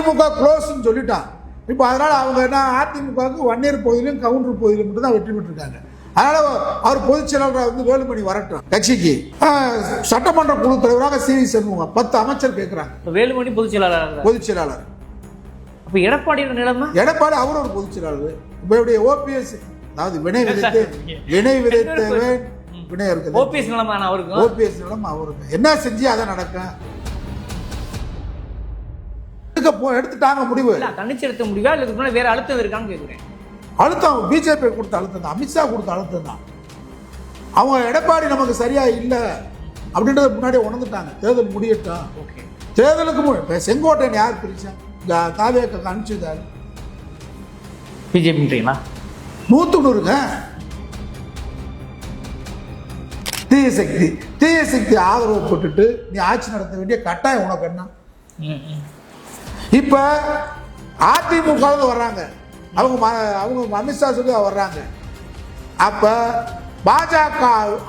அதிமுக க்ளோஸ்ன்னு சொல்லிட்டான். இப்போ அதனால அவங்க என்ன அதிமுகவுக்கு வன்னியர் பகுதியிலும் கவுண்டர் பகுதியிலும் மட்டும் தான் வெற்றி பெற்றிருக்காங்க. அதனால அவர் பொதுச் செயலாளராக வந்து வேலுமணி வரட்டும் கட்சிக்கு. சட்டமன்ற குழு தலைவராக சி வி சண்முகம் 10 அமைச்சர் கேட்கிறாங்க. வேலுமணி பொதுச் செயலாளர். அப்ப எடப்பாடியோட நிலைமை, எடப்பாடி அவர் ஒரு பொதுச் செயலாளர். இப்ப ஓபிஎஸ் அதாவது வினை விதைத்தவன் வினை இருக்குது. ஓபிஎஸ் நிலைமை அவருக்கு என்ன செஞ்சு அதை நடக்கும் எடுத்துட்டாங்க முடிவு. தனிச்சு எடுத்த முடிவா இல்ல வேற அழுத்தம் இருக்கான்னு கேட்கிறேன். அழுத்தம் பிஜேபி கொடுத்த அழுத்தம் தான், அமித்ஷா கொடுத்த அழுத்தம் தான். அவங்க எடப்பாடி நமக்கு சரியா இல்லை அப்படின்றத முன்னாடியே உணர்ந்துட்டாங்க. தேர்தல் முடியட்டும். தேர்தலுக்கு செங்கோட்டையன் யார் பிரிச்சா காவேக்கு அனுப்பிச்சுதாரு பிஜேபி 100ங்க. தீய சக்தி ஆதரவு போட்டுட்டு நீ ஆட்சி நடத்த வேண்டிய கட்டாயம் உனக்கு என்ன? இப்ப அதிமுக வர்றாங்க, அவங்க அமித்ஷா சொல்லி வர்றாங்க. அப்ப பாஜக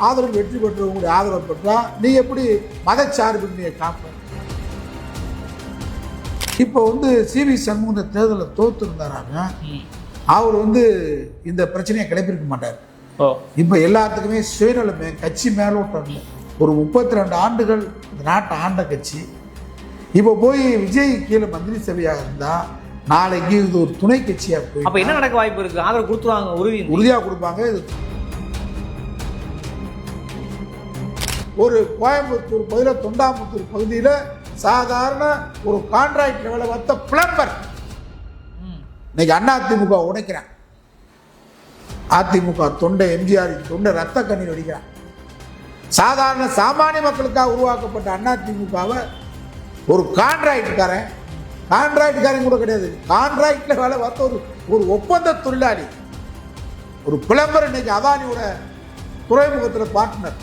ஆதரவு வெற்றி பெற்றவங்களுடைய ஆதரவு பெற்றா நீ எப்படி மதச்சார்பின்மையை காப்ப? இப்போ வந்து சி வி சண்முகம் தேர்தலில் தோத்து இருந்தாராங்க, அவர் வந்து இந்த பிரச்சனையை கிளப்பியிருக்க மாட்டார். இப்போ எல்லாத்துக்குமே சுயநலமே, கட்சி மேலோட்டம். ஒரு 32 ஆண்டுகள் இந்த நாட்டை ஆண்ட கட்சி இப்போ போய் விஜய் கீழே மந்திரி சபையாக இருந்தா நாளைக்கு இது ஒரு துணை கட்சியா போய் அப்ப என்ன நடக்க வாய்ப்பு இருக்கு? ஆதரவு கொடுத்துருவாங்க, உறுதியா கொடுப்பாங்க. இது ஒரு கோயம்புத்தூர் பகுதியில் தொண்டாமுத்தூர் பகுதியில் சாதாரண ஒரு கான்ட்ராக்ட் வேலை பார்த்த பிளம்பர் இன்னைக்கு அதிமுக உடைக்கிறான். அதிமுக தொண்டை எம்ஜிஆர் தொண்டை ரத்த கண்ணீர் வடிக்கிறான். சாதாரண சாமானிய மக்களுக்காக உருவாக்கப்பட்ட அதிமுகவை ஒரு கான்ட்ராக்டுக்காரன் கூட கிடையாது, கான்ட்ராக்ட்ல வேலை பார்த்த ஒரு ஒப்பந்த தொழிலாளி, ஒரு பிளம்பர் இன்னைக்கு அதானியோட துறைமுகத்தில் பார்ட்னர்.